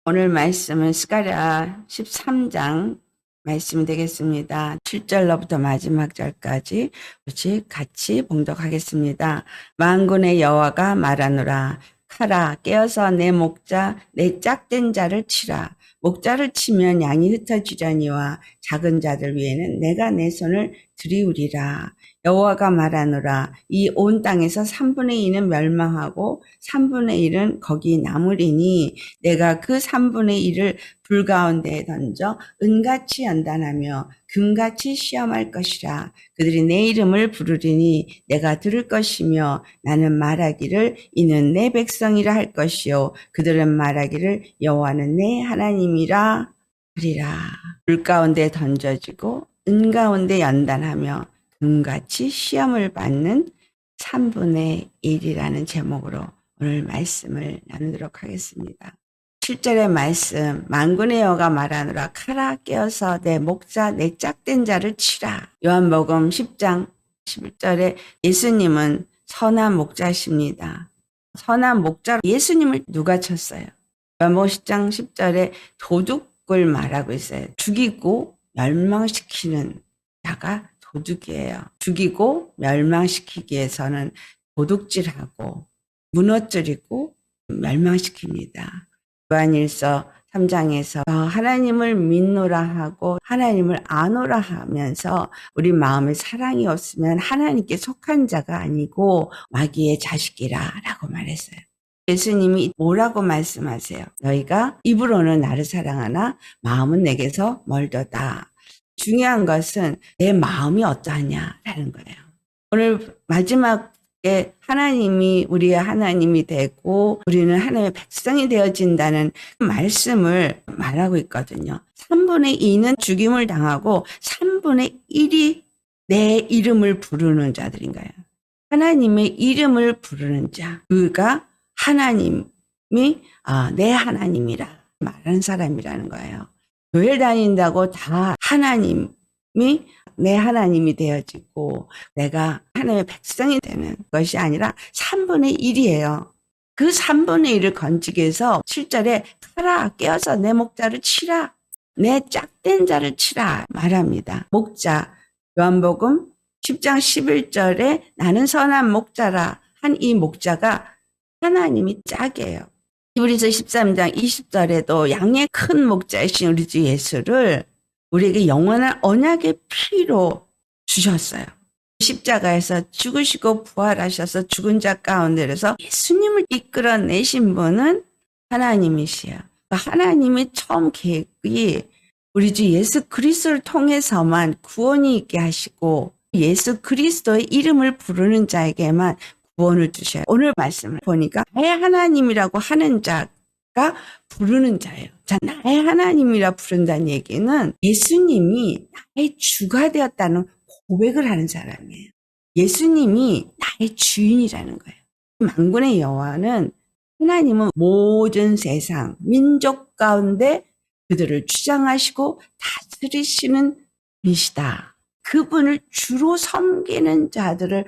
오늘 말씀은 스가랴 13장 말씀이 되겠습니다. 7절로부터 마지막 절까지 같이 봉독하겠습니다. 만군의 여호와가 말하노라. 카라 깨어서 내 목자 내 짝된 자를 치라. 목자를 치면 양이 흩어지려니와 작은 자들 위에는 내가 내 손을 들이우리라. 여호와가 말하노라. 이 온 땅에서 3분의 2는 멸망하고 3분의 1은 거기 남으리니 내가 그 3분의 1을 불 가운데에 던져 은같이 연단하며 금같이 시험할 것이라. 그들이 내 이름을 부르리니 내가 들을 것이며 나는 말하기를 이는 내 백성이라 할 것이요 그들은 말하기를 여호와는 내 하나님이라 하리라. 불 가운데 던져지고 은 가운데 연단하며 금같이 시험을 받는 3분의 1이라는 제목으로 오늘 말씀을 나누도록 하겠습니다. 7절의 말씀, 만군의 여호와가 말하노라. 카라 깨어서 내 목자 내 짝된 자를 치라. 요한복음 10장 11절에 예수님은 선한 목자십니다. 선한 목자로 예수님을 누가 쳤어요? 요한복음 10장 10절에 도둑을 말하고 있어요. 죽이고 멸망시키는 자가 도둑이에요. 죽이고 멸망시키기 위해서는 도둑질하고 무너뜨리고 멸망시킵니다. 요한일서 3장에서 하나님을 믿노라 하고 하나님을 아노라 하면서 우리 마음에 사랑이 없으면 하나님께 속한 자가 아니고 마귀의 자식이라 라고 말했어요. 예수님이 뭐라고 말씀하세요? 너희가 입으로는 나를 사랑하나 마음은 내게서 멀도다. 중요한 것은 내 마음이 어떠하냐라는 거예요. 오늘 마지막에 하나님이 우리의 하나님이 되고 우리는 하나님의 백성이 되어진다는 말씀을 말하고 있거든요. 3분의 2는 죽임을 당하고 3분의 1이 내 이름을 부르는 자들인 거예요. 하나님의 이름을 부르는 자, 그가 하나님이 내 하나님이라 말하는 사람이라는 거예요. 교회 다닌다고 다 하나님이 내 하나님이 되어지고 내가 하나님의 백성이 되는 것이 아니라 3분의 1이에요. 그 3분의 1을 건지기 위해서 7절에 카라 깨어서 내 목자를 치라. 내 짝된 자를 치라 말합니다. 목자, 요한복음 10장 11절에 나는 선한 목자라 한 이 목자가 하나님이 짝이에요. 히브리서 13장 20절에도 양의 큰 목자이신 우리 주 예수를 우리에게 영원한 언약의 피로 주셨어요. 십자가에서 죽으시고 부활하셔서 죽은 자 가운데서 예수님을 이끌어내신 분은 하나님이시요. 하나님의 처음 계획이 우리 주 예수 그리스도를 통해서만 구원이 있게 하시고 예수 그리스도의 이름을 부르는 자에게만 구원을 주셔요. 오늘 말씀을 보니까 나의 하나님이라고 하는 자가 부르는 자예요. 자, 나의 하나님이라 부른다는 얘기는 예수님이 나의 주가 되었다는 고백을 하는 사람이에요. 예수님이 나의 주인이라는 거예요. 만군의 여호와는 하나님은 모든 세상, 민족 가운데 그들을 주장하시고 다스리시는 분이시다. 그분을 주로 섬기는 자들을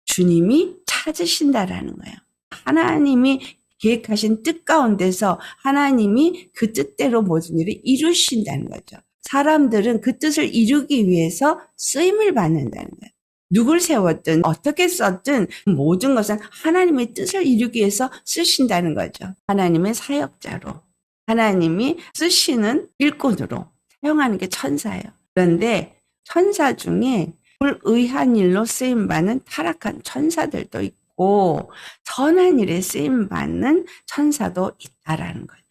주님이 찾으신다라는 거예요. 하나님이 계획하신 뜻 가운데서 하나님이 그 뜻대로 모든 일을 이루신다는 거죠. 사람들은 그 뜻을 이루기 위해서 쓰임을 받는다는 거예요. 누굴 세웠든 어떻게 썼든 모든 것은 하나님의 뜻을 이루기 위해서 쓰신다는 거죠. 하나님의 사역자로, 하나님이 쓰시는 일꾼으로 사용하는 게 천사예요. 그런데 천사 중에 불의한 일로 쓰임받는 타락한 천사들도 있고 선한 일에 쓰임받는 천사도 있다라는 거죠.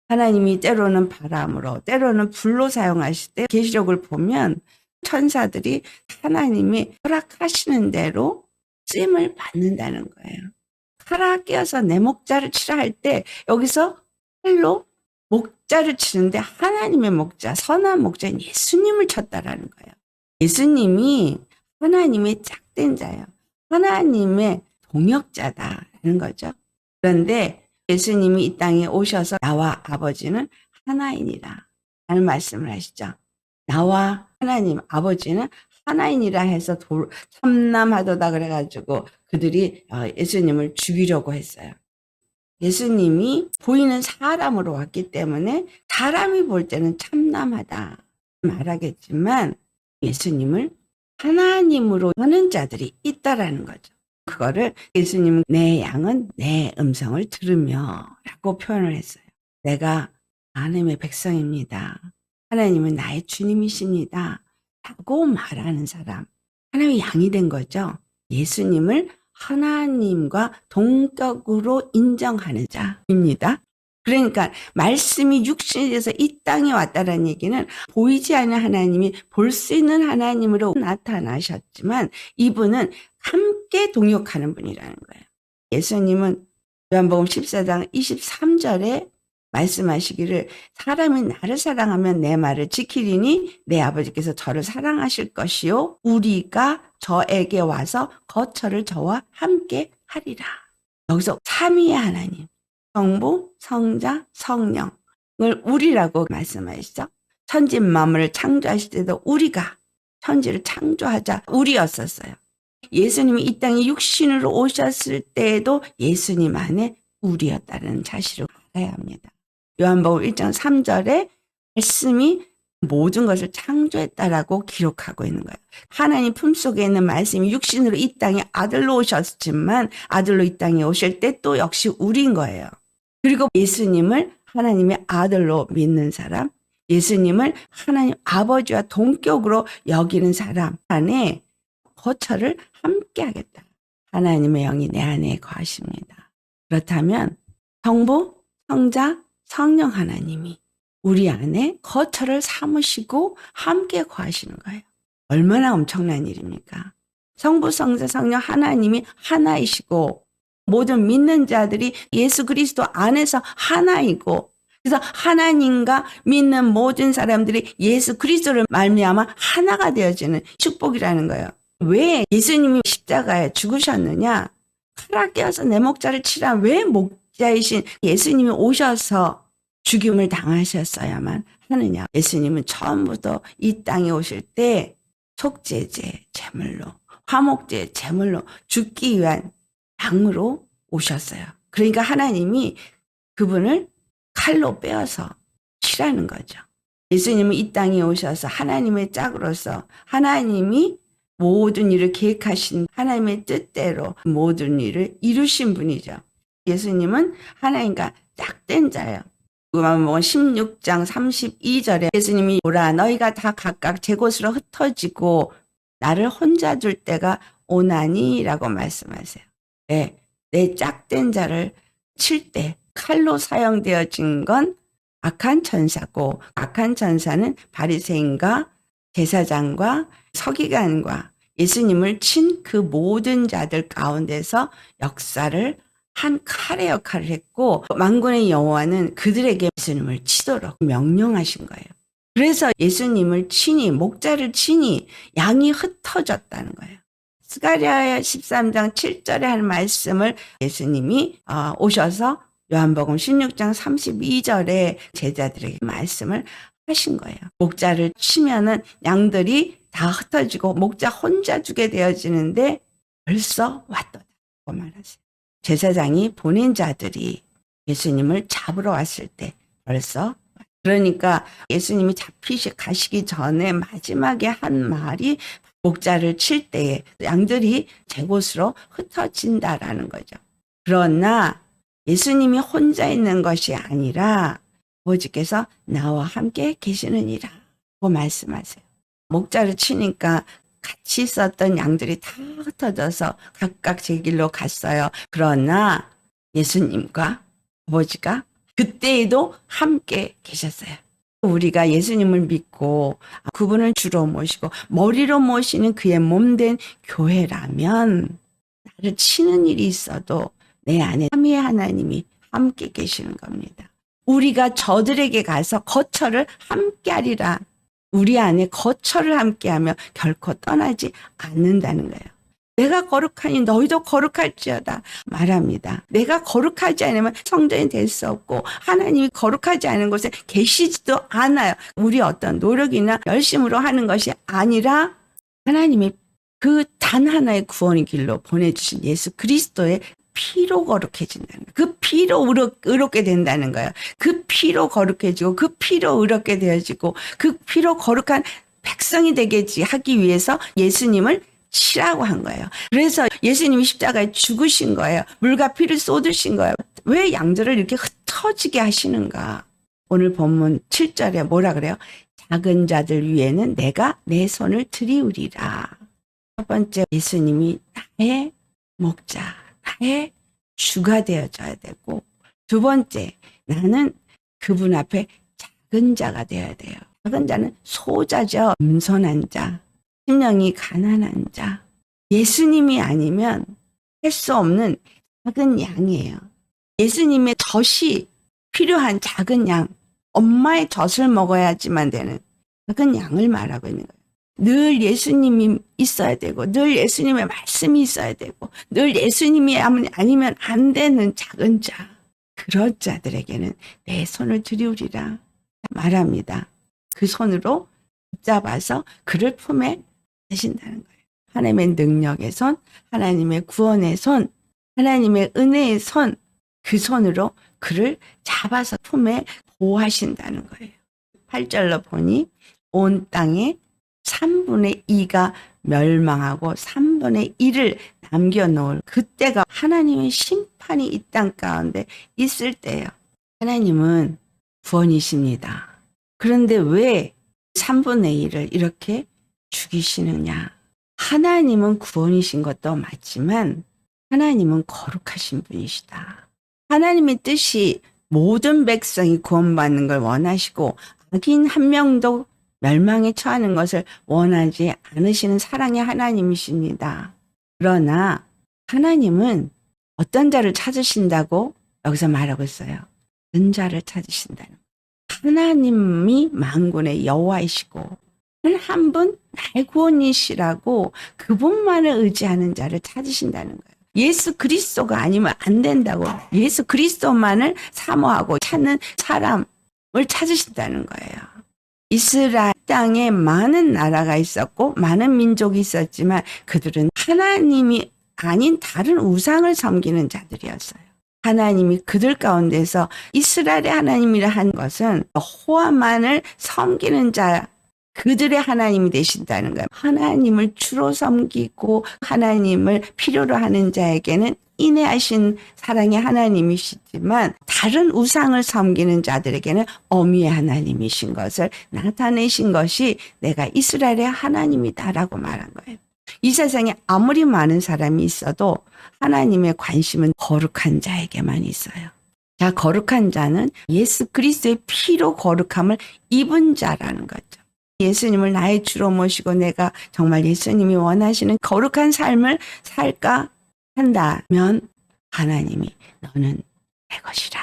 하나님이 때로는 바람으로 때로는 불로 사용하실 때 계시록을 보면 천사들이 하나님이 허락하시는 대로 쓰임을 받는다는 거예요. 칼아 끼어서 내 목자를 치라 할 때 여기서 칼로 목자를 치는데 하나님의 목자, 선한 목자인 예수님을 쳤다라는 거예요. 예수님이 하나님의 짝된 자예요. 하나님의 동역자다라는 거죠. 그런데 예수님이 이 땅에 오셔서 나와 아버지는 하나이니라 라는 말씀을 하시죠. 나와 하나님 아버지는 하나이니라 해서 삼남하도다 그래가지고 그들이 예수님을 죽이려고 했어요. 예수님이 보이는 사람으로 왔기 때문에 사람이 볼 때는 참남하다 말하겠지만 예수님을 하나님으로 하는 자들이 있다라는 거죠. 그거를 예수님은 내 양은 내 음성을 들으며 라고 표현을 했어요. 내가 하나님의 백성입니다. 하나님은 나의 주님이십니다. 라고 말하는 사람. 하나님의 양이 된 거죠. 예수님을 하나님과 동격으로 인정하는 자입니다. 그러니까 말씀이 육신이 돼서 이 땅에 왔다는 얘기는 보이지 않는 하나님이 볼 수 있는 하나님으로 나타나셨지만 이분은 함께 동역하는 분이라는 거예요. 예수님은 요한복음 14장 23절에 말씀하시기를 사람이 나를 사랑하면 내 말을 지키리니 내 아버지께서 저를 사랑하실 것이요 우리가 저에게 와서 거처를 저와 함께 하리라. 여기서 삼위의 하나님 성부, 성자, 성령을 우리라고 말씀하시죠. 천지 만물을 창조하실 때도 우리가 천지를 창조하자 우리였었어요. 예수님이 이 땅에 육신으로 오셨을 때에도 예수님 안에 우리였다는 사실을 알아야 합니다. 요한복음 1장 3절에 말씀이 모든 것을 창조했다라고 기록하고 있는 거예요. 하나님 품속에 있는 말씀이 육신으로 이 땅에 아들로 오셨지만 아들로 이 땅에 오실 때 또 역시 우리인 거예요. 그리고 예수님을 하나님의 아들로 믿는 사람, 예수님을 하나님 아버지와 동격으로 여기는 사람 안에 거처를 함께 하겠다. 하나님의 영이 내 안에 거하십니다. 그렇다면 성부, 성자, 성령 하나님이 우리 안에 거처를 삼으시고 함께 거하시는 거예요. 얼마나 엄청난 일입니까? 성부, 성자, 성령 하나님이 하나이시고 모든 믿는 자들이 예수 그리스도 안에서 하나이고 그래서 하나님과 믿는 모든 사람들이 예수 그리스도를 말미암아 하나가 되어지는 축복이라는 거예요. 왜 예수님이 십자가에 죽으셨느냐? 칼을 깨어서 내 목자를 치라. 왜 목자이신 예수님이 오셔서 죽임을 당하셨어야만 하느냐? 예수님은 처음부터 이 땅에 오실 때 속죄제 제물로 화목제 제물로 죽기 위한 양으로 오셨어요. 그러니까 하나님이 그분을 칼로 빼어서 치라는 거죠. 예수님은 이 땅에 오셔서 하나님의 짝으로서 하나님이 모든 일을 계획하신 하나님의 뜻대로 모든 일을 이루신 분이죠. 예수님은 하나님과 짝된 자예요. 요한복음 16장 32절에 예수님이 오라 너희가 다 각각 제 곳으로 흩어지고 나를 혼자 둘 때가 오나니 라고 말씀하세요. 네, 내 짝된 자를 칠 때 칼로 사용되어진 건 악한 천사고 악한 천사는 바리새인과 제사장과 서기관과 예수님을 친 그 모든 자들 가운데서 역사를 한 칼의 역할을 했고 만군의 여호와는 그들에게 예수님을 치도록 명령하신 거예요. 그래서 예수님을 치니 목자를 치니 양이 흩어졌다는 거예요. 스가랴 13장 7절에 하는 말씀을 예수님이 오셔서 요한복음 16장 32절에 제자들에게 말씀을 하신 거예요. 목자를 치면은 양들이 다 흩어지고 목자 혼자 주게 되어지는데 벌써 왔도다고 말하세요. 제사장이 보낸 자들이 예수님을 잡으러 왔을 때 벌써 그러니까 예수님이 가시기 전에 마지막에 한 말이 목자를 칠 때에 양들이 제 곳으로 흩어진다라는 거죠. 그러나 예수님이 혼자 있는 것이 아니라 아버지께서 나와 함께 계시느니라 고 말씀하세요. 목자를 치니까 같이 있었던 양들이 다 흩어져서 각각 제 길로 갔어요. 그러나 예수님과 아버지가 그때에도 함께 계셨어요. 우리가 예수님을 믿고 그분을 주로 모시고 머리로 모시는 그의 몸된 교회라면 나를 치는 일이 있어도 내 안에 삼위의 하나님이 함께 계시는 겁니다. 우리가 저들에게 가서 거처를 함께 하리라. 우리 안에 거처를 함께하며 결코 떠나지 않는다는 거예요. 내가 거룩하니 너희도 거룩할지어다 말합니다. 내가 거룩하지 않으면 성전이 될 수 없고 하나님이 거룩하지 않은 곳에 계시지도 않아요. 우리 어떤 노력이나 열심으로 하는 것이 아니라 하나님이 그 단 하나의 구원의 길로 보내주신 예수 그리스도의 피로 거룩해진다는 거예요. 그 피로 의롭게 된다는 거예요. 그 피로 거룩해지고 그 피로 의롭게 되어지고 그 피로 거룩한 백성이 되게 하기 위해서 예수님을 치라고 한 거예요. 그래서 예수님이 십자가에 죽으신 거예요. 물과 피를 쏟으신 거예요. 왜 양들을 이렇게 흩어지게 하시는가? 오늘 본문 7절에 뭐라 그래요? 작은 자들 위에는 내가 내 손을 들이우리라. 첫 번째, 예수님이 나의 목자, 나의 주가 되어줘야 되고, 두 번째, 나는 그분 앞에 작은 자가 되어야 돼요. 작은 자는 소자죠. 겸손한 자, 심령이 가난한 자. 예수님이 아니면 할 수 없는 작은 양이에요. 예수님의 젖이 필요한 작은 양, 엄마의 젖을 먹어야지만 되는 작은 양을 말하고 있는 거예요. 늘 예수님이 있어야 되고, 늘 예수님의 말씀이 있어야 되고, 늘 예수님이 아니면 안 되는 작은 자. 그런 자들에게는 내 손을 들이우리라 말합니다. 그 손으로 붙잡아서 그를 품에 대신다는 거예요. 하나님의 능력의 손, 하나님의 구원의 손, 하나님의 은혜의 손, 그 손으로 그를 잡아서 품에 보호하신다는 거예요. 8절로 보니 온 땅에 3분의 2가 멸망하고 3분의 1을 남겨놓을 그때가 하나님의 심판이 이 땅 가운데 있을 때예요. 하나님은 구원이십니다. 그런데 왜 3분의 1을 이렇게 죽이시느냐? 하나님은 구원이신 것도 맞지만 하나님은 거룩하신 분이시다. 하나님의 뜻이 모든 백성이 구원받는 걸 원하시고 악인 한 명도 멸망에 처하는 것을 원하지 않으시는 사랑의 하나님이십니다. 그러나 하나님은 어떤 자를 찾으신다고 여기서 말하고 있어요. 은 자를 찾으신다는 거예요. 하나님이 만군의 여호와이시고 한 분 나의 구원이시라고 그분만을 의지하는 자를 찾으신다는 거예요. 예수 그리스도가 아니면 안 된다고 예수 그리스도만을 사모하고 찾는 사람을 찾으신다는 거예요. 이스라엘 땅에 많은 나라가 있었고 많은 민족이 있었지만 그들은 하나님이 아닌 다른 우상을 섬기는 자들이었어요. 하나님이 그들 가운데서 이스라엘의 하나님이라 한 것은 여호와만을 섬기는 자, 그들의 하나님이 되신다는 거예요. 하나님을 주로 섬기고 하나님을 필요로 하는 자에게는 인내하신 사랑의 하나님이시지만 다른 우상을 섬기는 자들에게는 어미의 하나님이신 것을 나타내신 것이 내가 이스라엘의 하나님이다라고 말한 거예요. 이 세상에 아무리 많은 사람이 있어도 하나님의 관심은 거룩한 자에게만 있어요. 자, 거룩한 자는 예수 그리스도의 피로 거룩함을 입은 자라는 거죠. 예수님을 나의 주로 모시고 내가 정말 예수님이 원하시는 거룩한 삶을 살까 한다면 하나님이 너는 내 것이라.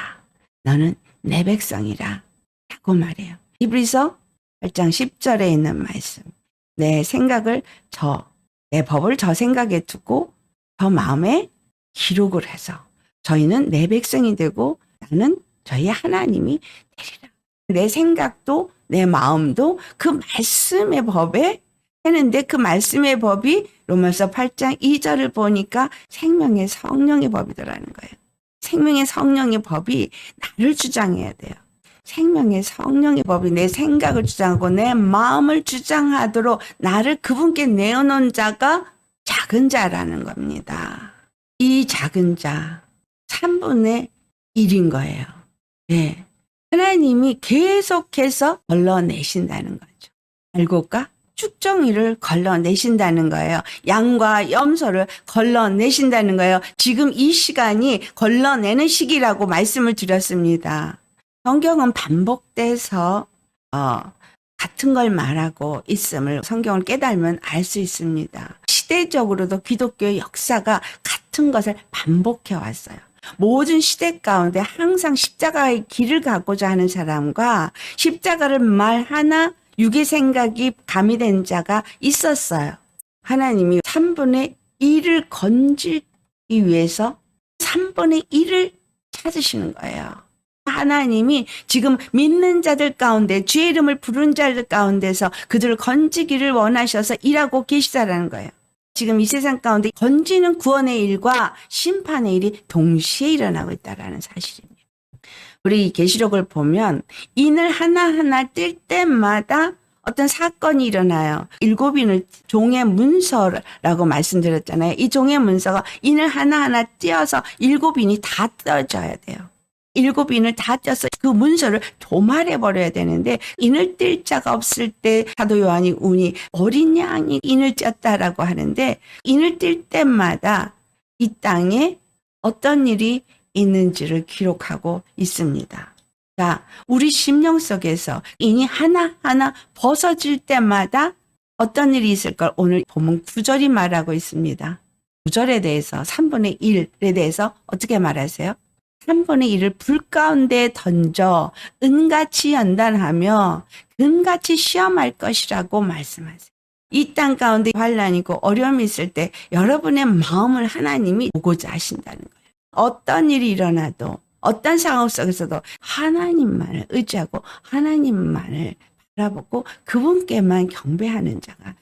너는 내 백성이라. 라고 말해요. 히브리서 8장 10절에 있는 말씀. 내 생각을 내 법을 저 생각에 두고 저 마음에 기록을 해서 저희는 내 백성이 되고 나는 저희 하나님이 되리라. 내 생각도 내 마음도 그 말씀의 법에 했는데 그 말씀의 법이 로마서 8장 2절을 보니까 생명의 성령의 법이더라는 거예요. 생명의 성령의 법이 나를 주장해야 돼요. 생명의 성령의 법이 내 생각을 주장하고 내 마음을 주장하도록 나를 그분께 내어놓은 자가 작은 자라는 겁니다. 이 작은 자 3분의 1인 거예요. 네. 하나님이 계속해서 걸러내신다는 거죠. 알곡과 쭉정이를 걸러내신다는 거예요. 양과 염소를 걸러내신다는 거예요. 지금 이 시간이 걸러내는 시기라고 말씀을 드렸습니다. 성경은 반복돼서 같은 걸 말하고 있음을 성경을 깨달으면 알 수 있습니다. 시대적으로도 기독교의 역사가 같은 것을 반복해 왔어요. 모든 시대 가운데 항상 십자가의 길을 가고자 하는 사람과 십자가를 말하나 육의 생각이 가미된 자가 있었어요. 하나님이 3분의 1을 건지기 위해서 3분의 1을 찾으시는 거예요. 하나님이 지금 믿는 자들 가운데 주의 이름을 부른 자들 가운데서 그들을 건지기를 원하셔서 일하고 계시다라는 거예요. 지금 이 세상 가운데 건지는 구원의 일과 심판의 일이 동시에 일어나고 있다는 사실입니다. 우리 계시록을 보면 인을 하나하나 뜰 때마다 어떤 사건이 일어나요. 7인을 종의 문서라고 말씀드렸잖아요. 이 종의 문서가 인을 하나하나 띄어서 7인이 다 떠져야 돼요. 7인을 다 떼서 그 문서를 도말해버려야 되는데 인을 뗄 자가 없을 때 사도 요한이 운이 어린 양이 인을 쪘다라고 하는데 인을 뗄 때마다 이 땅에 어떤 일이 있는지를 기록하고 있습니다. 자, 우리 심령 속에서 인이 하나하나 벗어질 때마다 어떤 일이 있을 걸 오늘 본문 9절이 말하고 있습니다. 9절에 대해서 3분의 1에 대해서 어떻게 말하세요? 3분의 1을 불 가운데 던져 은같이 연단하며 금같이 시험할 것이라고 말씀하세요. 이 땅 가운데 환난이고 어려움이 있을 때 여러분의 마음을 하나님이 보고자 하신다는 거예요. 어떤 일이 일어나도 어떤 상황 속에서도 하나님만을 의지하고 하나님만을 바라보고 그분께만 경배하는 자가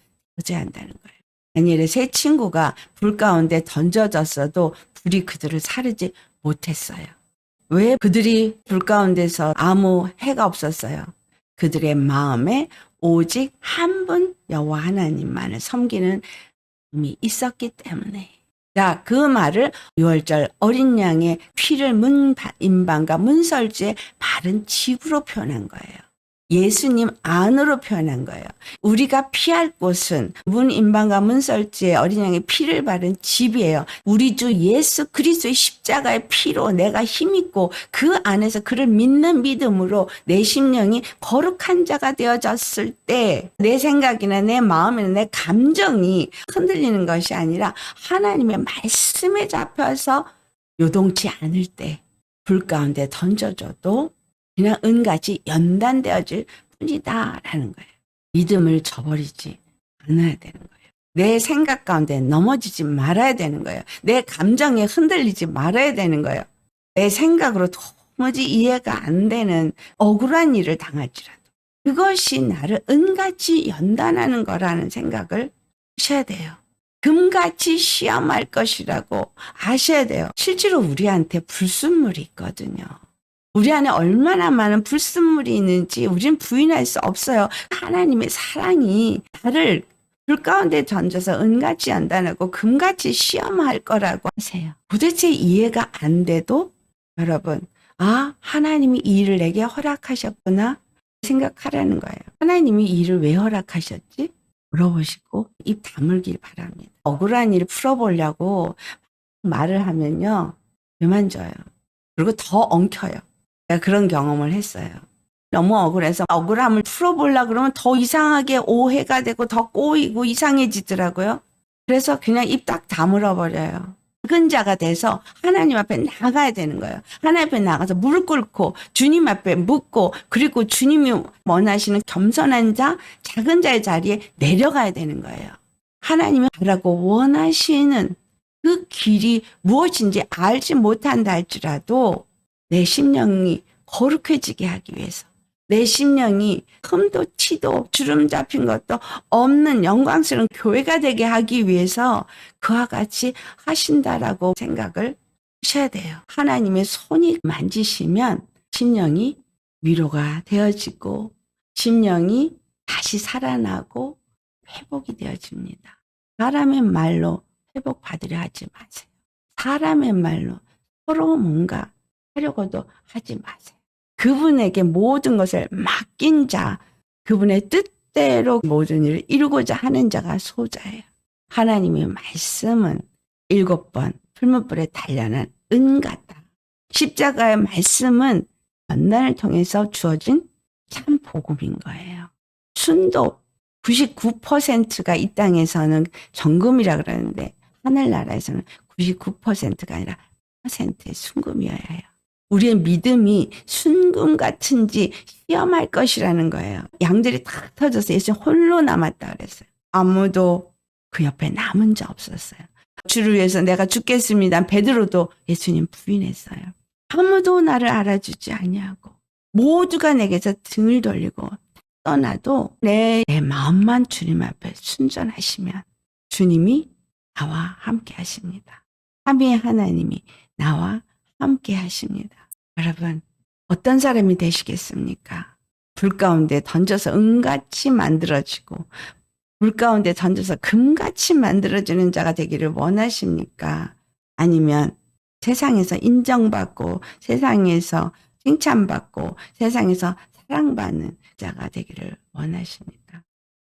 되어야 한다는 거예요. 다니엘의 세 친구가 불 가운데 던져졌어도 불이 그들을 사르지 못했어요. 왜 그들이 불 가운데서 아무 해가 없었어요? 그들의 마음에 오직 한 분 여호와 하나님만을 섬기는 마음이 있었기 때문에. 자, 그 말을 6월절 어린 양의 피를 문인방과 문설주의 바른 집으로 표현한 거예요. 예수님 안으로 표현한 거예요. 우리가 피할 곳은 문인방과 문설주의 어린 양의 피를 바른 집이에요. 우리 주 예수 그리스도의 십자가의 피로 내가 힘있고 그 안에서 그를 믿는 믿음으로 내 심령이 거룩한 자가 되어졌을 때 내 생각이나 내 마음이나 내 감정이 흔들리는 것이 아니라 하나님의 말씀에 잡혀서 요동치 않을 때 불 가운데 던져줘도 그냥 은같이 연단되어질 뿐이다라는 거예요. 믿음을 저버리지 않아야 되는 거예요. 내 생각 가운데 넘어지지 말아야 되는 거예요. 내 감정에 흔들리지 말아야 되는 거예요. 내 생각으로 도무지 이해가 안 되는 억울한 일을 당할지라도 그것이 나를 은같이 연단하는 거라는 생각을 하셔야 돼요. 금같이 시험할 것이라고 아셔야 돼요. 실제로 우리한테 불순물이 있거든요. 우리 안에 얼마나 많은 불순물이 있는지 우리는 부인할 수 없어요. 하나님의 사랑이 나를 불 가운데 던져서 은같이 연단하고 금같이 시험할 거라고 하세요. 도대체 이해가 안 돼도 여러분, 하나님이 이 일을 내게 허락하셨구나 생각하라는 거예요. 하나님이 이 일을 왜 허락하셨지? 물어보시고 입 다물길 바랍니다. 억울한 일을 풀어보려고 말을 하면요. 그만져요. 그리고 더 엉켜요. 제가 그런 경험을 했어요. 너무 억울해서 억울함을 풀어보려고 그러면 더 이상하게 오해가 되고 더 꼬이고 이상해지더라고요. 그래서 그냥 입 딱 다물어 버려요. 작은 자가 돼서 하나님 앞에 나가야 되는 거예요. 하나님 앞에 나가서 무릎 꿇고 주님 앞에 묻고 그리고 주님이 원하시는 겸손한 자, 작은 자의 자리에 내려가야 되는 거예요. 하나님이 하라고 원하시는 그 길이 무엇인지 알지 못한다 할지라도 내 심령이 거룩해지게 하기 위해서 내 심령이 흠도 티도 주름 잡힌 것도 없는 영광스러운 교회가 되게 하기 위해서 그와 같이 하신다라고 생각을 하셔야 돼요. 하나님의 손이 만지시면 심령이 위로가 되어지고 심령이 다시 살아나고 회복이 되어집니다. 사람의 말로 회복받으려 하지 마세요. 사람의 말로 서로 뭔가 하려고도 하지 마세요. 그분에게 모든 것을 맡긴 자, 그분의 뜻대로 모든 일을 이루고자 하는 자가 소자예요. 하나님의 말씀은 7번 풀무불에 단련한 은 같다. 십자가의 말씀은 연단을 통해서 주어진 참 복음인 거예요. 순도 99%가 이 땅에서는 정금이라 그러는데 하늘나라에서는 99%가 아니라 %의 순금이어야 해요. 우리의 믿음이 순금 같은지 시험할 것이라는 거예요. 양들이 탁 터져서 예수 홀로 남았다 그랬어요. 아무도 그 옆에 남은 자 없었어요. 주를 위해서 내가 죽겠습니다. 베드로도 예수님 부인했어요. 아무도 나를 알아주지 아니하고 모두가 내게서 등을 돌리고 떠나도 내 마음만 주님 앞에 순전하시면 주님이 나와 함께 하십니다. 삼위의 하나님이 나와 함께 하십니다. 여러분, 어떤 사람이 되시겠습니까? 불 가운데 던져서 은같이 만들어지고 불 가운데 던져서 금같이 만들어지는 자가 되기를 원하십니까? 아니면 세상에서 인정받고 세상에서 칭찬받고 세상에서 사랑받는 자가 되기를 원하십니까?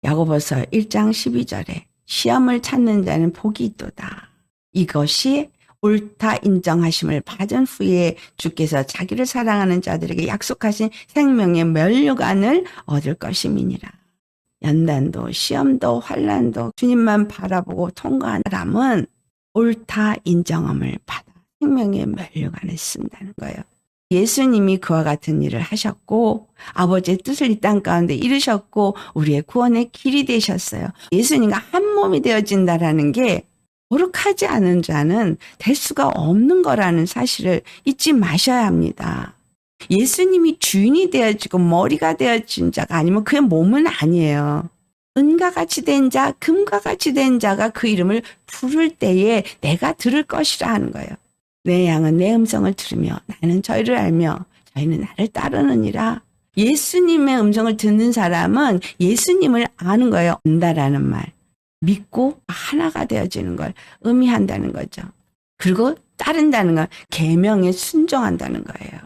야고보서 1장 12절에 시험을 찾는 자는 복이 있도다. 이것이 옳다 인정하심을 받은 후에 주께서 자기를 사랑하는 자들에게 약속하신 생명의 면류관을 얻을 것임이니라. 연단도 시험도 환난도 주님만 바라보고 통과한 사람은 옳다 인정함을 받아 생명의 면류관을 쓴다는 거예요. 예수님이 그와 같은 일을 하셨고 아버지의 뜻을 이 땅 가운데 이루셨고 우리의 구원의 길이 되셨어요. 예수님과 한 몸이 되어진다라는 게 거룩하지 않은 자는 될 수가 없는 거라는 사실을 잊지 마셔야 합니다. 예수님이 주인이 되어지고 머리가 되어진 자가 아니면 그의 몸은 아니에요. 은과 같이 된 자, 금과 같이 된 자가 그 이름을 부를 때에 내가 들을 것이라 하는 거예요. 내 양은 내 음성을 들으며 나는 저희를 알며 저희는 나를 따르느니라. 예수님의 음성을 듣는 사람은 예수님을 아는 거예요. 안다라는 말. 믿고 하나가 되어지는 걸 의미한다는 거죠. 그리고 따른다는 건 계명에 순종한다는 거예요.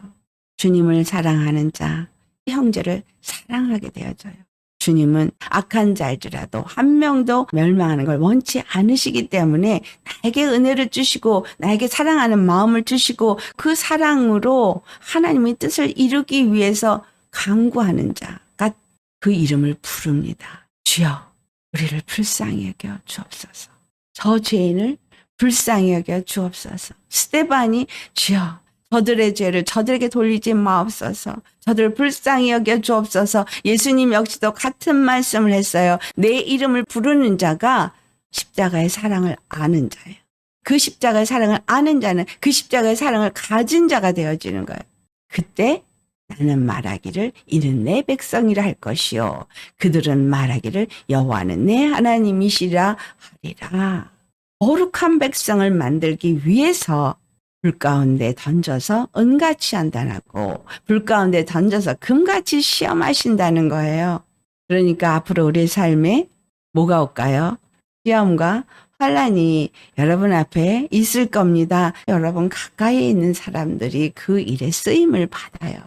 주님을 사랑하는 자, 형제를 사랑하게 되어져요. 주님은 악한 자일지라도 한 명도 멸망하는 걸 원치 않으시기 때문에 나에게 은혜를 주시고 나에게 사랑하는 마음을 주시고 그 사랑으로 하나님의 뜻을 이루기 위해서 강구하는 자가 그 이름을 부릅니다. 주여 우리를 불쌍히 여겨 주옵소서. 저 죄인을 불쌍히 여겨 주옵소서. 스데반이 주여 저들의 죄를 저들에게 돌리지 마옵소서. 저들을 불쌍히 여겨 주옵소서. 예수님 역시도 같은 말씀을 했어요. 내 이름을 부르는 자가 십자가의 사랑을 아는 자예요. 그 십자가의 사랑을 아는 자는 그 십자가의 사랑을 가진 자가 되어지는 거예요. 그때 나는 말하기를 이는 내 백성이라 할 것이요 그들은 말하기를 여호와는 내 하나님이시라 하리라. 거룩한 백성을 만들기 위해서 불 가운데 던져서 은같이 한다고 불 가운데 던져서 금같이 시험하신다는 거예요. 그러니까 앞으로 우리의 삶에 뭐가 올까요? 시험과 환난이 여러분 앞에 있을 겁니다. 여러분 가까이에 있는 사람들이 그 일에 쓰임을 받아요.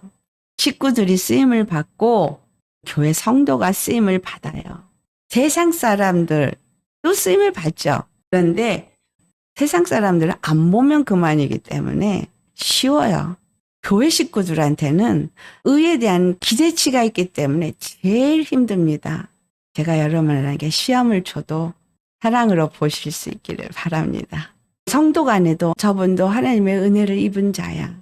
식구들이 쓰임을 받고 교회 성도가 쓰임을 받아요. 세상 사람들도 쓰임을 받죠. 그런데 세상 사람들은 안 보면 그만이기 때문에 쉬워요. 교회 식구들한테는 의에 대한 기대치가 있기 때문에 제일 힘듭니다. 제가 여러분에게 시험을 줘도 사랑으로 보실 수 있기를 바랍니다. 성도 간에도 저분도 하나님의 은혜를 입은 자야.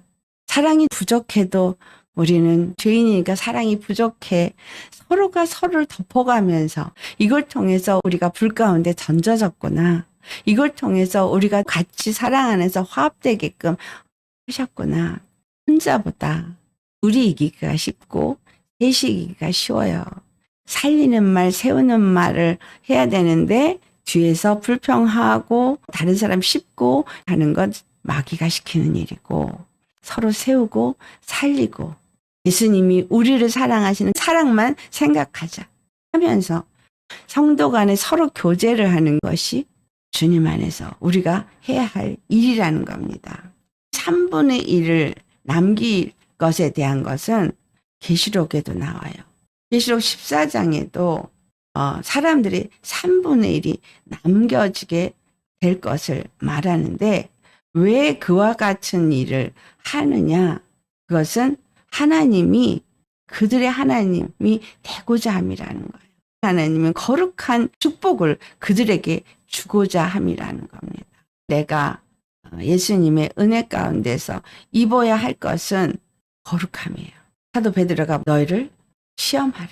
사랑이 부족해도 우리는 죄인이니까 사랑이 부족해. 서로가 서로를 덮어가면서 이걸 통해서 우리가 불 가운데 던져졌구나. 이걸 통해서 우리가 같이 사랑 안에서 화합되게끔 하셨구나. 혼자보다 둘이 이기기가 쉽고 셋이 이기기가 쉬워요. 살리는 말, 세우는 말을 해야 되는데 뒤에서 불평하고 다른 사람 씹고 하는 건 마귀가 시키는 일이고 서로 세우고 살리고 예수님이 우리를 사랑하시는 사랑만 생각하자 하면서 성도 간에 서로 교제를 하는 것이 주님 안에서 우리가 해야 할 일이라는 겁니다. 3분의 1을 남길 것에 대한 것은 계시록에도 나와요. 계시록 14장에도 사람들이 3분의 1이 남겨지게 될 것을 말하는데 왜 그와 같은 일을 하느냐? 그것은 하나님이 그들의 하나님이 되고자 함이라는 거예요. 하나님은 거룩한 축복을 그들에게 주고자 함이라는 겁니다. 내가 예수님의 은혜 가운데서 입어야 할 것은 거룩함이에요. 사도 베드로가 너희를 시험하라,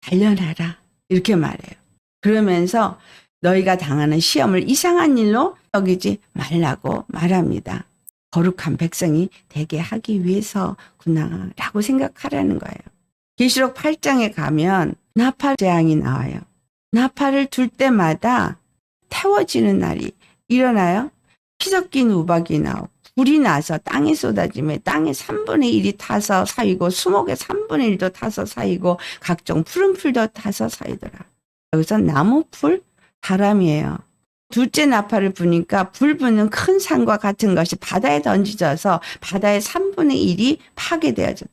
단련하라 이렇게 말해요. 그러면서 너희가 당하는 시험을 이상한 일로 여기지 말라고 말합니다. 거룩한 백성이 되게 하기 위해서구나라고 생각하라는 거예요. 계시록 8장에 가면 나팔 재앙이 나와요. 나팔을 둘 때마다 태워지는 날이 일어나요? 피 섞인 우박이 나오고 불이 나서 땅에 쏟아지면 땅의 3분의 1이 타서 사이고 수목의 3분의 1도 타서 사이고 각종 푸른 풀도 타서 사이더라. 여기서 나무풀, 바람이에요. 둘째 나팔을 부니까 불 붙는 큰 산과 같은 것이 바다에 던져져서 바다의 3분의 1이 파괴되어졌다.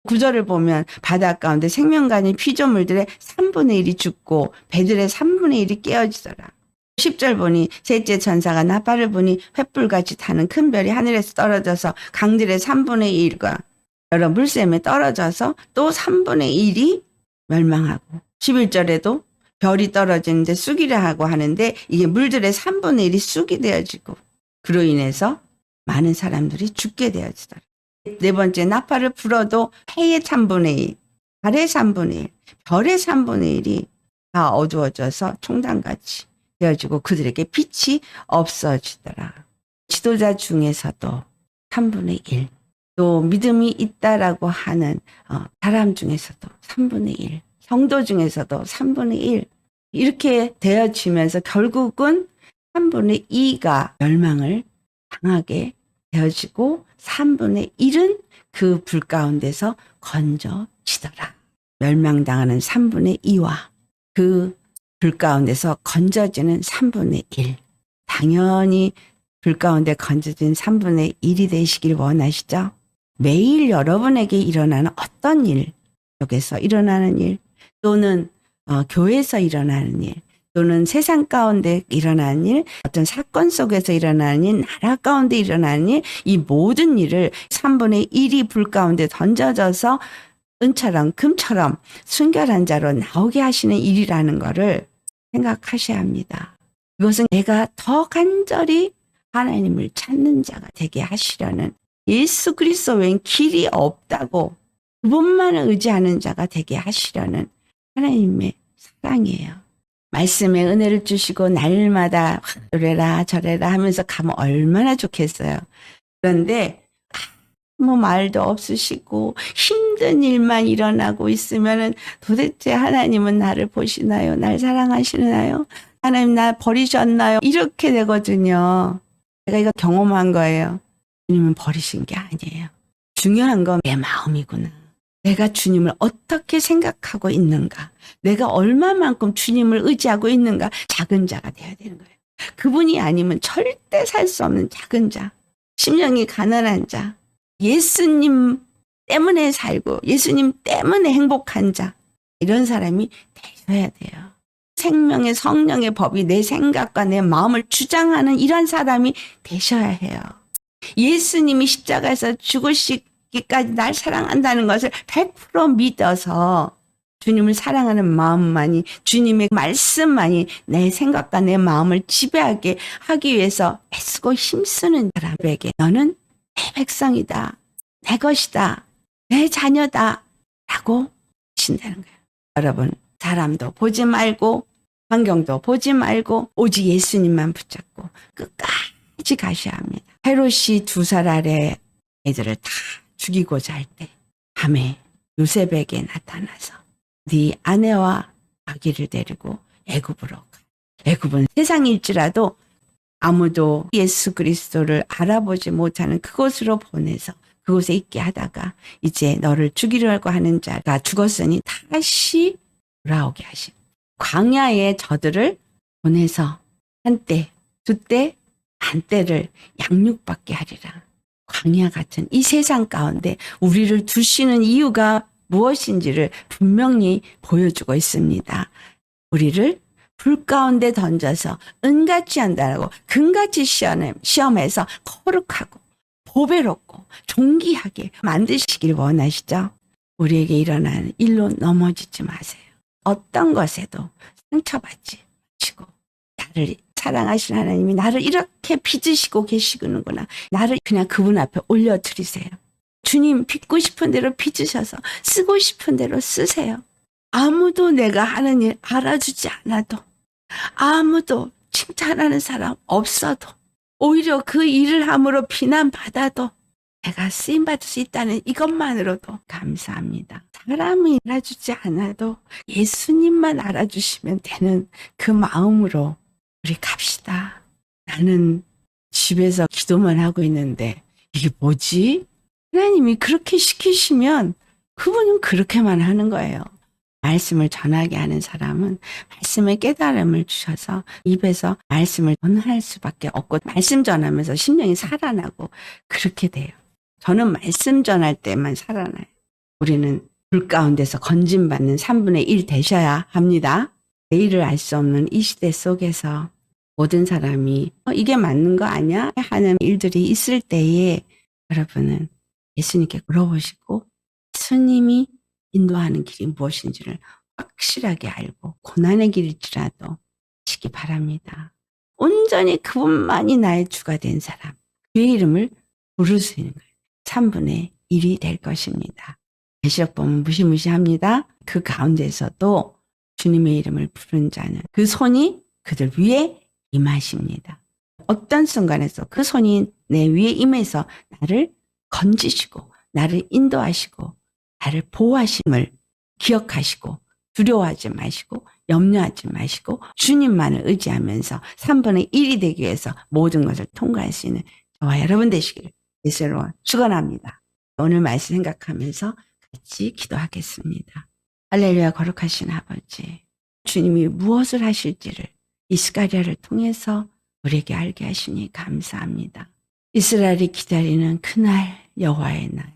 구절을 보면 바다 가운데 생명간이 피조물들의 3분의 1이 죽고 배들의 3분의 1이 깨어지더라. 10절 보니 셋째 천사가 나팔을 부니 횃불같이 타는 큰 별이 하늘에서 떨어져서 강들의 3분의 1과 여러 물샘에 떨어져서 또 3분의 1이 멸망하고 11절에도 별이 떨어지는데 쑥이라 하고 하는데 이게 물들의 3분의 1이 쑥이 되어지고 그로 인해서 많은 사람들이 죽게 되어지더라. 네 번째 나팔을 불어도 해의 3분의 1, 달의 3분의 1, 별의 3분의 1이 다 어두워져서 총단같이 되어지고 그들에게 빛이 없어지더라. 지도자 중에서도 3분의 1, 또 믿음이 있다라고 하는 사람 중에서도 3분의 1, 성도 중에서도 3분의 1 이렇게 되어지면서 결국은 3분의 2가 멸망을 당하게 되어지고 3분의 1은 그 불 가운데서 건져지더라. 멸망당하는 3분의 2와 그 불 가운데서 건져지는 3분의 1. 당연히 불 가운데 건져진 3분의 1이 되시길 원하시죠? 매일 여러분에게 일어나는 어떤 일, 속에서 일어나는 일, 또는 교회에서 일어나는 일, 또는 세상 가운데 일어나는 일, 어떤 사건 속에서 일어나는 일, 나라 가운데 일어나는 일, 이 모든 일을 3분의 1이 불 가운데 던져져서 은처럼 금처럼 순결한 자로 나오게 하시는 일이라는 것을 생각하셔야 합니다. 이것은 내가 더 간절히 하나님을 찾는 자가 되게 하시려는 예수 그리스도 외엔 길이 없다고 그분만을 의지하는 자가 되게 하시려는 하나님의 사랑이에요. 말씀에 은혜를 주시고 날마다 이래라 저래라 하면서 가면 얼마나 좋겠어요. 그런데 아무 말도 없으시고 힘든 일만 일어나고 있으면은 도대체 하나님은 나를 보시나요? 날 사랑하시나요? 하나님 나 버리셨나요? 이렇게 되거든요. 제가 이거 경험한 거예요. 주님은 버리신 게 아니에요. 중요한 건 내 마음이구나. 내가 주님을 어떻게 생각하고 있는가. 내가 얼마만큼 주님을 의지하고 있는가. 작은 자가 돼야 되는 거예요. 그분이 아니면 절대 살 수 없는 작은 자. 심령이 가난한 자. 예수님 때문에 살고 예수님 때문에 행복한 자. 이런 사람이 되셔야 돼요. 생명의 성령의 법이 내 생각과 내 마음을 주장하는 이런 사람이 되셔야 해요. 예수님이 십자가에서 죽으시기까지 날 사랑한다는 것을 100% 믿어서 주님을 사랑하는 마음만이 주님의 말씀만이 내 생각과 내 마음을 지배하게 하기 위해서 애쓰고 힘쓰는 사람에게 너는 내 백성이다. 내 것이다. 내 자녀다. 라고 하신다는 거예요. 여러분 사람도 보지 말고 환경도 보지 말고 오직 예수님만 붙잡고 끝까지 가셔야 합니다. 헤롯이 2살 아래 애들을 다 죽이고자 할 때 밤에 요셉에게 나타나서 네 아내와 아기를 데리고 애굽으로 가. 애굽은 세상일지라도 아무도 예수 그리스도를 알아보지 못하는 그곳으로 보내서 그곳에 있게 하다가 이제 너를 죽이려고 하는 자가 죽었으니 다시 돌아오게 하신 광야에 저들을 보내서 한때, 두때, 한때를 양육받게 하리라. 광야 같은 이 세상 가운데 우리를 두시는 이유가 무엇인지를 분명히 보여주고 있습니다. 우리를 불 가운데 던져서 은같이 한다고 금같이 시험해서 거룩하고 보배롭고 존귀하게 만드시길 원하시죠? 우리에게 일어나는 일로 넘어지지 마세요. 어떤 것에도 상처받지 마시고 나를 사랑하시는 하나님이 나를 이렇게 빚으시고 계시는구나. 나를 그냥 그분 앞에 올려드리세요. 주님 빚고 싶은 대로 빚으셔서 쓰고 싶은 대로 쓰세요. 아무도 내가 하는 일 알아주지 않아도 아무도 칭찬하는 사람 없어도 오히려 그 일을 함으로 비난받아도 내가 쓰임받을 수 있다는 이것만으로도 감사합니다. 사람이 알아주지 않아도 예수님만 알아주시면 되는 그 마음으로 우리 갑시다. 나는 집에서 기도만 하고 있는데 이게 뭐지? 하나님이 그렇게 시키시면 그분은 그렇게만 하는 거예요. 말씀을 전하게 하는 사람은 말씀의 깨달음을 주셔서 입에서 말씀을 전할 수밖에 없고 말씀 전하면서 심령이 살아나고 그렇게 돼요. 저는 말씀 전할 때만 살아나요. 우리는 불 가운데서 건진받는 3분의 1 되셔야 합니다. 내일을 알 수 없는 이 시대 속에서 모든 사람이 이게 맞는 거 아니야? 하는 일들이 있을 때에 여러분은 예수님께 물어보시고 예수님이 인도하는 길이 무엇인지를 확실하게 알고 고난의 길일지라도 하시기 바랍니다. 온전히 그분만이 나의 주가 된 사람, 그의 이름을 부를 수 있는 거예요. 3분의 1이 될 것입니다. 계시록 보면 무시무시합니다. 그 가운데서도 주님의 이름을 부른 자는 그 손이 그들 위에 임하십니다. 어떤 순간에서 그 손이 내 위에 임해서 나를 건지시고 나를 인도하시고 나를 보호하심을 기억하시고 두려워하지 마시고 염려하지 마시고 주님만을 의지하면서 3분의 1이 되기 위해서 모든 것을 통과할 수 있는 저와 여러분 되시기를 예수로 축원합니다. 오늘 말씀 생각하면서 같이 기도하겠습니다. 할렐루야. 거룩하신 아버지, 주님이 무엇을 하실지를 이스가랴를 통해서 우리에게 알게 하시니 감사합니다. 이스라엘이 기다리는 그날, 여호와의 날,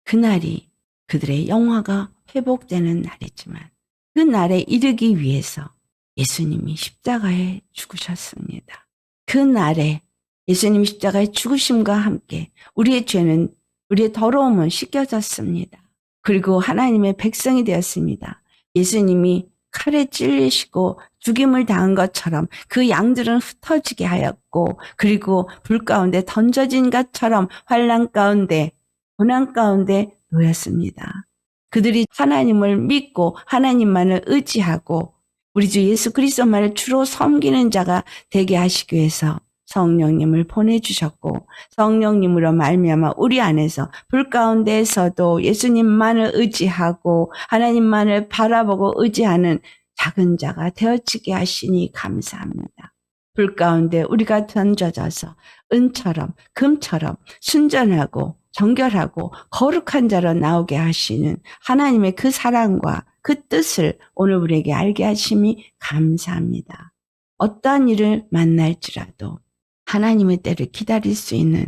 그날이 그들의 영화가 회복되는 날이지만 그 날에 이르기 위해서 예수님이 십자가에 죽으셨습니다. 그 날에 예수님 십자가의 죽으심과 함께 우리의 죄는, 우리의 더러움은 씻겨졌습니다. 그리고 하나님의 백성이 되었습니다. 예수님이 칼에 찔리시고 죽임을 당한 것처럼 그 양들은 흩어지게 하였고, 그리고 불 가운데 던져진 것처럼 환난 가운데, 고난 가운데 놓였습니다. 그들이 하나님을 믿고 하나님만을 의지하고 우리 주 예수 그리스도만을 주로 섬기는 자가 되게 하시기 위해서 성령님을 보내주셨고, 성령님으로 말미암아 우리 안에서 불 가운데에서도 예수님만을 의지하고 하나님만을 바라보고 의지하는 작은 자가 되어지게 하시니 감사합니다. 불 가운데 우리가 던져져서 은처럼 금처럼 순전하고 정결하고 거룩한 자로 나오게 하시는 하나님의 그 사랑과 그 뜻을 오늘 우리에게 알게 하심이 감사합니다. 어떠한 일을 만날지라도 하나님의 때를 기다릴 수 있는,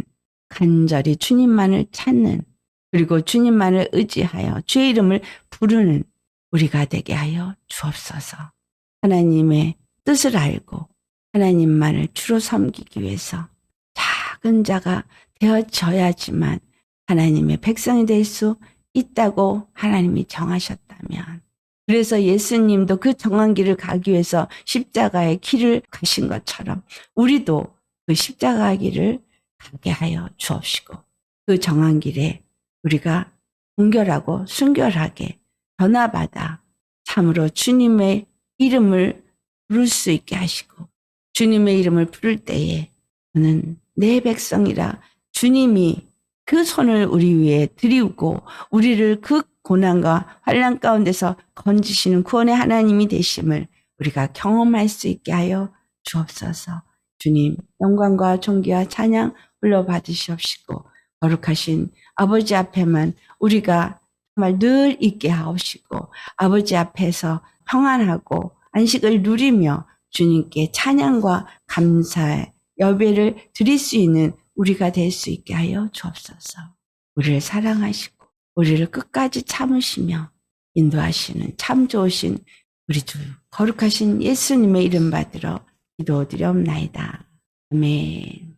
간절히 주님만을 찾는, 그리고 주님만을 의지하여 주의 이름을 부르는 우리가 되게 하여 주옵소서. 하나님의 뜻을 알고 하나님만을 주로 섬기기 위해서 작은 자가 되어져야지만 하나님의 백성이 될 수 있다고 하나님이 정하셨다면, 그래서 예수님도 그 정한 길을 가기 위해서 십자가의 길을 가신 것처럼 우리도 그 십자가 길을 가게 하여 주옵시고, 그 정한 길에 우리가 순결하고 순결하게 변화받아 참으로 주님의 이름을 부를 수 있게 하시고, 주님의 이름을 부를 때에 저는 내 백성이라 주님이 그 손을 우리 위에 들이우고 우리를 그 고난과 환난 가운데서 건지시는 구원의 하나님이 되심을 우리가 경험할 수 있게 하여 주옵소서. 주님, 영광과 존귀와 찬양 불러받으시옵시고, 거룩하신 아버지 앞에만 우리가 정말 늘 있게 하옵시고, 아버지 앞에서 평안하고 안식을 누리며 주님께 찬양과 감사의 여배를 드릴 수 있는 우리가 될 수 있게 하여 주옵소서. 우리를 사랑하시고 우리를 끝까지 참으시며 인도하시는 참 좋으신 우리 주 거룩하신 예수님의 이름 받들어 기도드리옵나이다. 아멘.